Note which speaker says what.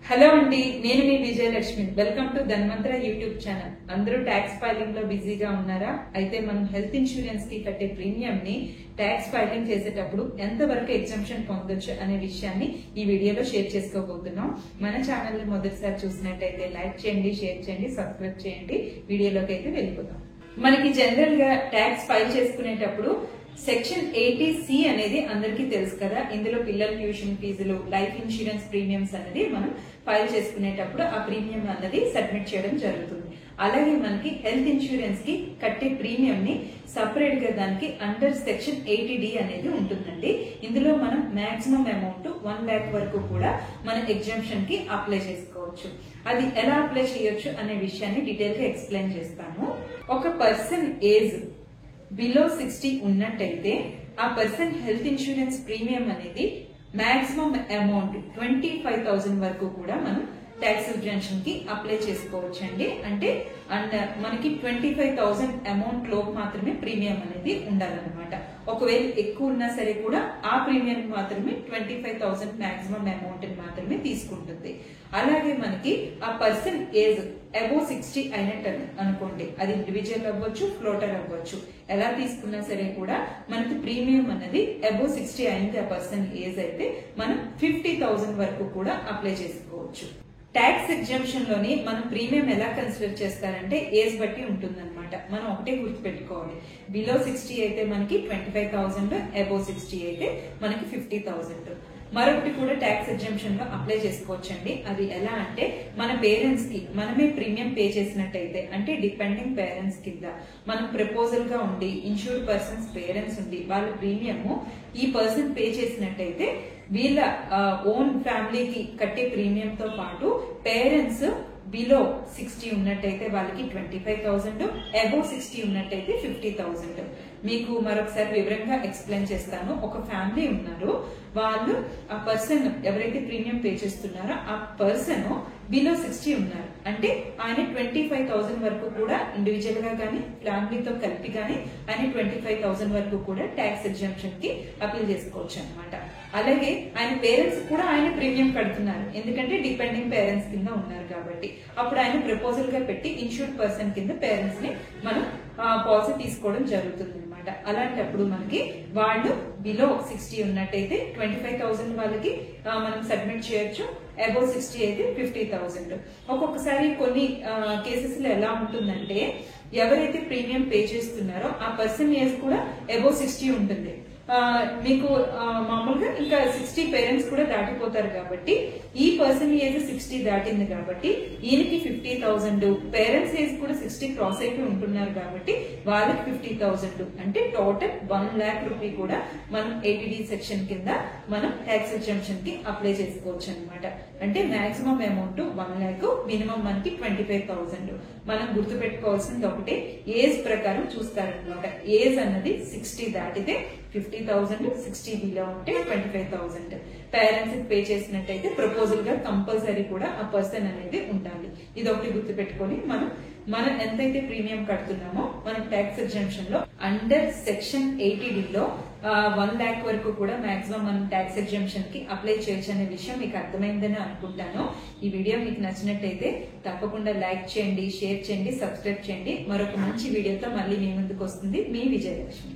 Speaker 1: Hello అండి, నేను మీ Vijayalakshmi. Welcome to Dhanvantara YouTube channel. అందరూ ట్యాక్స్ ఫైలింగ్ లో బిజీగా ఉన్నారా? అయితే మనం హెల్త్ ఇన్సూరెన్స్ కి కట్టే ప్రీమియం ని ట్యాక్స్ ఫైలింగ్ చేసేటప్పుడు ఎంతవరకు ఎగ్జంప్షన్ పొందొచ్చు అనే విషయాన్ని ఈ వీడియోలో షేర్ చేసుకోబోతున్నాం. మన ఛానల్ ని మొదటిసారి చూసినట్టయితే లైక్ చేయండి, షేర్ చేయండి, సబ్స్క్రైబ్ చేయండి. వీడియోలోకి అయితే వెళ్ళిపోతాం. మనకి జనరల్ గా ట్యాక్స్ ఫైల్ చేసుకునేటప్పుడు సెక్షన్ 80C అనేది అందరికీ తెలుసు కదా. ఇందులో పిల్లల ట్యూషన్ ఫీజులు, లైఫ్ ఇన్సూరెన్స్ ప్రీమియమ్స్ అనేది మనం ఫైల్ చేసుకునేటప్పుడు ఆ ప్రీమియం అన్నది సబ్మిట్ చేయడం జరుగుతుంది. అలాగే మనకి హెల్త్ ఇన్సూరెన్స్ కి కట్టే ప్రీమియం ని సపరేట్ గా దానికి అండర్ సెక్షన్ 80D అనేది ఉంటుందండి. ఇందులో మనం మాక్సిమం అమౌంట్ 1 lakh వరకు కూడా మన ఎగ్జంప్షన్ కి అప్లై చేసుకోవచ్చు. అది ఎలా అప్లై చేయొచ్చు అనే విషయాన్ని డీటెయిల్ గా ఎక్స్ప్లెయిన్ చేస్తాను. ఒక పర్సన్ ఏజ్ బిలో 60 ఉన్నట్టయితే ఆ పర్సన్ హెల్త్ ఇన్సూరెన్స్ ప్రీమియం అనేది మాక్సిమం అమౌంట్ 25,000 వరకు కూడా మనం ట్యాక్స్ ఎగ్జంప్షన్ కి అప్లై చేసుకోవచ్చండి. అంటే మనకి 25,000 అమౌంట్ లోపు మాత్రమే ప్రీమియం అనేది ఉండాలన్నమాట. ఒకవేళ ఎక్కువ ఉన్నా సరే కూడా ఆ ప్రీమియం మాత్రమే 25,000 మాక్సిమం అమౌంట్ మాత్రమే తీసుకుంటుంది. అలాగే మనకి ఆ పర్సన్ ఏజ్ అబోవ్ 60 అయినట్టు అనుకోండి, అది ఇండివిజువల్ అవ్వచ్చు, ఫ్లోటర్ అవ్వచ్చు, ఎలా తీసుకున్నా సరే కూడా మనకి ప్రీమియం అనేది అబోవ్ 60 అయింది ఆ పర్సన్ ఏజ్ అయితే మనం 50,000 వరకు కూడా అప్లై చేసుకోవచ్చు. ట్యాక్స్ ఎగ్జంప్షన్ లోని మనం ప్రీమియం ఎలా కన్సిడర్ చేస్తారంటే ఏజ్ బట్టి ఉంటుందన్నమాట. మనం ఒకటే గుర్తుపెట్టుకోవాలి, బిలో 60 అయితే మనకి 25,000, అబోవ్ 60 అయితే మనకి 50,000. మరొకటి కూడా ట్యాక్స్ ఎగ్జంప్షన్ లో అప్లై చేసుకోవచ్చండి. అది ఎలా అంటే మన పేరెంట్స్ కి మనమే ప్రీమియం పే చేసినట్టయితే, అంటే డిపెండింగ్ పేరెంట్స్ కింద మనం ప్రపోజల్ గా ఉండి ఇన్సూర్డ్ పర్సన్స్ పేరెంట్స్ ఉండి వాళ్ళ ప్రీమియం ఈ పర్సన్ పే చేసినట్టయితే వీళ్ళ ఓన్ ఫ్యామిలీకి కట్టే ప్రీమియం తో పాటు పేరెంట్స్ బిలో 60 ఉన్నట్టయితే వాళ్ళకి 25,000, అబోవ్ 60 ఉన్నట్టయితే 50,000. మీకు మరొకసారి వివరంగా ఎక్స్ప్లెయిన్ చేస్తాను. ఒక ఫ్యామిలీ ఉన్నారు, వాళ్ళు ఆ పర్సన్ ఎవరైతే ప్రీమియం పే చేస్తున్నారో ఆ పర్సన్ బిలో 60 ఉన్నారు, అంటే ఆయన 25,000 వరకు కూడా ఇండివిజువల్ గా గానీ ఫ్యామిలీతో కలిపి గానీ ఆయన 25,000 వరకు కూడా ట్యాక్స్ ఎగ్జంప్షన్ కి అప్లై చేసుకోవచ్చు అనమాట. అలాగే ఆయన పేరెంట్స్ కూడా ఆయన ప్రీమియం కడుతున్నారు, ఎందుకంటే డిపెండింగ్ పేరెంట్స్ కింద ఉన్నారు కాబట్టి. అప్పుడు ఆయన ప్రపోజల్ గా పెట్టి ఇన్సూర్డ్ పర్సన్ కింద పేరెంట్స్ ని మనం పాలసీ తీసుకోవడం జరుగుతుంది అనమాట. అలాంటప్పుడు మనకి వాళ్ళు బిలో 60 ఉన్నట్టయితే 25,000 వాళ్ళకి మనం సబ్మిట్ చేయొచ్చు, అబోవ్ 60 అయితే 50,000. ఒక్కొక్కసారి కొన్ని కేసెస్ లో ఎలా ఉంటుందంటే ఎవరైతే ప్రీమియం పే చేస్తున్నారో ఆ పర్సన్ ఏజ్ కూడా అబోవ్ 60 ఉంటుంది. మీకు మామూలుగా ఇంకా 60 పేరెంట్స్ కూడా దాటిపోతారు కాబట్టి ఈ పర్సన్ ఏజ్ 60 దాటింది కాబట్టి ఈయనకి 50,000, పేరెంట్స్ ఏజ్ కూడా 60 క్రాస్ అయిపోయి ఉంటున్నారు కాబట్టి వాళ్ళకి 50,000, అంటే టోటల్ 1 lakh రూపీ కూడా మనం 80D సెక్షన్ కింద మనం ట్యాక్స్ ఎగ్జంప్షన్ కి అప్లై చేసుకోవచ్చు అనమాట. అంటే మాక్సిమం అమౌంట్ 1 lakh, మినిమం మనకి 25,000. మనం గుర్తు పెట్టుకోవాల్సింది ఒకటే, ఏజ్ ప్రకారం చూస్తారనమాట. ఏజ్ అన్నది 60 దాటితే 50,000, 60 బిలో ఉంటే 25,000. పేరెంట్స్ పే చేసినట్టయితే ప్రపోజల్ గా కంపల్సరీ కూడా ఆ పర్సన్ అనేది ఉండాలి. ఇది ఒకటి గుర్తు పెట్టుకొని మనం ఎంతైతే ప్రీమియం కడుతున్నామో మనం ట్యాక్స్ ఎగ్జంప్షన్ లో అండర్ సెక్షన్ 80D లో 1 lakh వరకు కూడా మాక్సిమం మనం ట్యాక్స్ ఎగ్జంప్షన్ కి అప్లై చేయొచ్చు అనే విషయం మీకు అర్థమైందని అనుకుంటాను. ఈ వీడియో మీకు నచ్చినట్టయితే తప్పకుండా లైక్ చేయండి, షేర్ చేయండి, సబ్స్క్రైబ్ చేయండి. మరొక మంచి వీడియోతో మళ్ళీ మీ ముందుకు వస్తుంది మీ విజయలక్ష్మి.